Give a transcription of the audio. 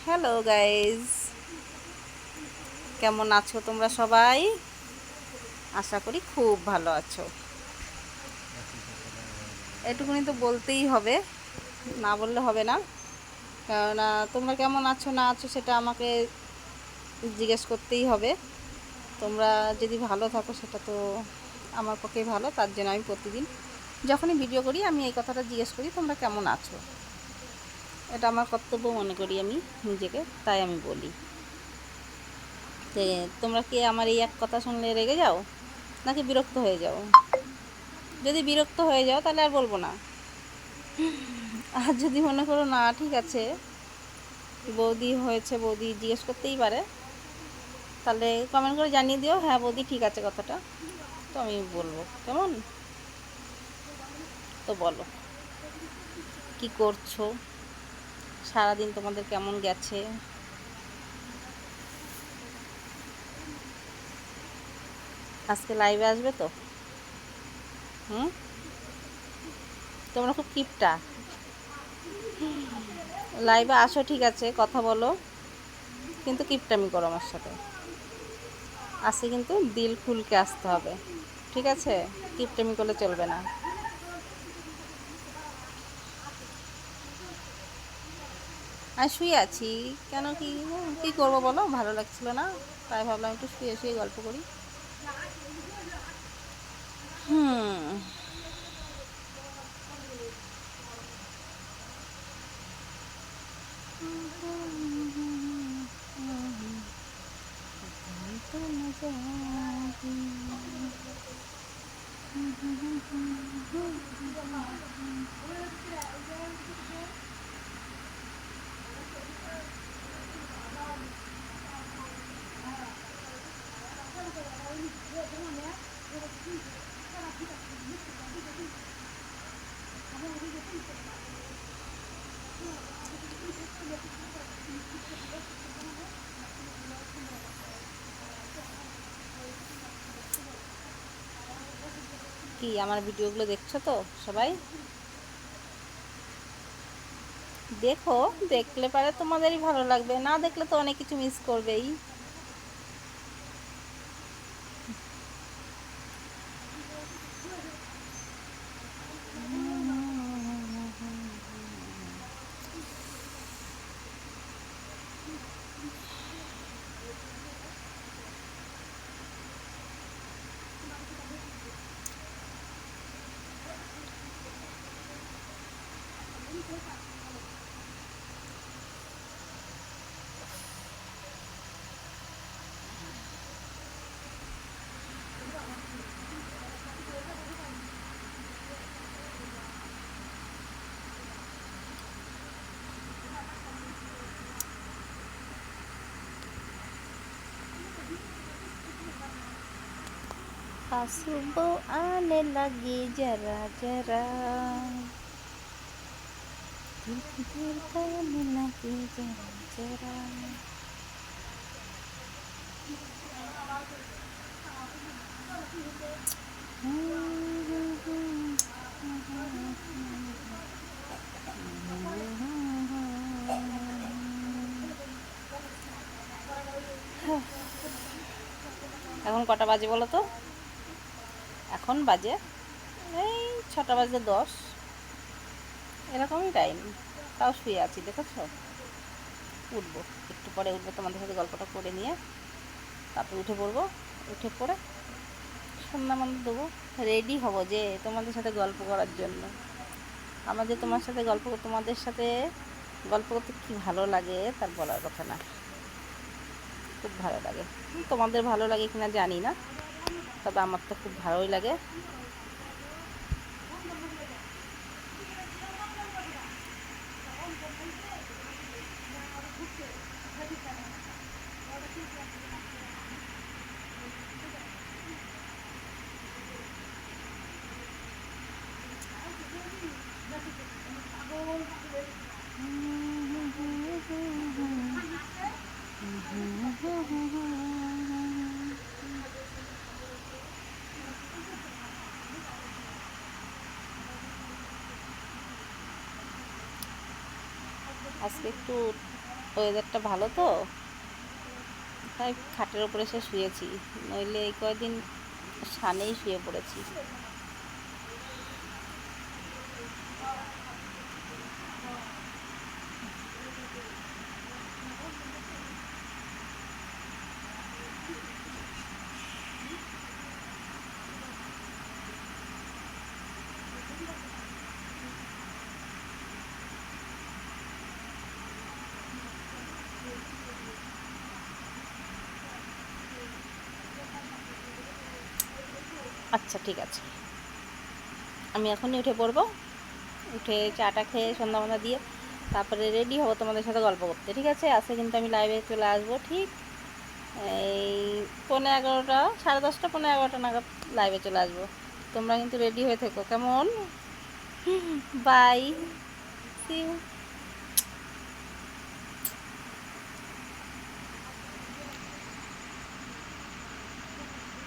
Hello guys, কেমন আছো তোমরা সবাই? আশা করি খুব ভালো আছো। এটুকুনি তো বলতেই হবে, না বললে হবে না। কেননা তোমরা কেমন আছো না আছো সেটা আমাকে জিজ্ঞেস করতেই হবে। তোমরা যদি ভালো থাকো সেটা তো আমার পক্ষেই ভালো। তার জন্য আমি প্রতিদিন যখনই ভিডিও করি আমি এই কথাটা জিজ্ঞেস করি, তোমরা কেমন আছো। এটা আমার কর্তব্য মনে করি আমি নিজেকে, তাই আমি বলি। যে তোমরা কি আমার এই এক কথা শুনলে রেগে যাও নাকি বিরক্ত হয়ে যাও? যদি বিরক্ত হয়ে যাও তাহলে আর বলবো না। আর যদি মনে করো না ঠিক আছে, বৌদি হয়েছে, বৌদি জিজ্ঞেস করতেই পারে, তাহলে কমেন্ট করে জানিয়ে দিও, হ্যাঁ বৌদি ঠিক আছে কথাটা, তো আমি বলবো। কেমন? তো বলো, কি করছো, সারাদিন তোমাদের কেমন গেছে? আজকে লাইভে আসবে তো? হুম, তোমরা খুব কিপটা। লাইভে আসো ঠিক আছে, কথা বলো, কিন্তু কিপটামি করো আমার সাথে। আসে কিন্তু দিল খুলকে আসতে হবে, ঠিক আছে? কিপটামি করলে চলবে না। আমি শুয়ে আছি। কেন, কি কি করবো বলো, ভালো লাগছিল না, তাই ভাবলাম একটু শুয়ে শুয়ে গল্প করি। হুম। কি আমার ভিডিওগুলো দেখছো তো সবাই? দেখো, দেখলে পারে তোমাদেরই ভালো লাগবে, না দেখলে তো অনেক কিছু মিস করবেই। आंसू आने लगी जरा जरा, दिल धड़कने लगी जरा जरा। এখন কটা বাজে বলো তো? এখন বাজে এই 6:10 এরকমই টাইম, তাও শুয়ে আছি, দেখেছো? উঠবো, একটু পরে উঠবো, তোমাদের সাথে গল্পটা করে নিয়ে তারপর উঠে পড়বো। উঠে পড়ে সন্ধ্যা মন্দির দেবো, রেডি হব যে তোমাদের সাথে গল্প করার জন্য। আমার যে তোমাদের সাথে গল্প করতে কী ভালো লাগে তার বলার কথা না, খুব ভালো লাগে। তোমাদের ভালো লাগে কিনা জানি না, তবে আমার তো খুব ভালোই লাগে। আজকে একটু ওয়েদারটা ভালো তো, তাই খাটের ওপরে এসে শুয়েছি, নইলে এই কয়দিন সানেই শুয়ে পড়েছি। আচ্ছা ঠিক আছে, আমি এখনই উঠে পড়বো, উঠে চাটা খেয়ে সন্ধ্যা মন্ধ্যা দিয়ে তারপরে রেডি হবো তোমাদের সাথে গল্প করতে। ঠিক আছে, আজকে কিন্তু আমি লাইভে চলে আসবো ঠিক এই 11:30, 10:30, 11:30 নাগাদ লাইভে চলে আসবো। তোমরা কিন্তু রেডি হয়ে থেকো, কেমন? Bye, see you.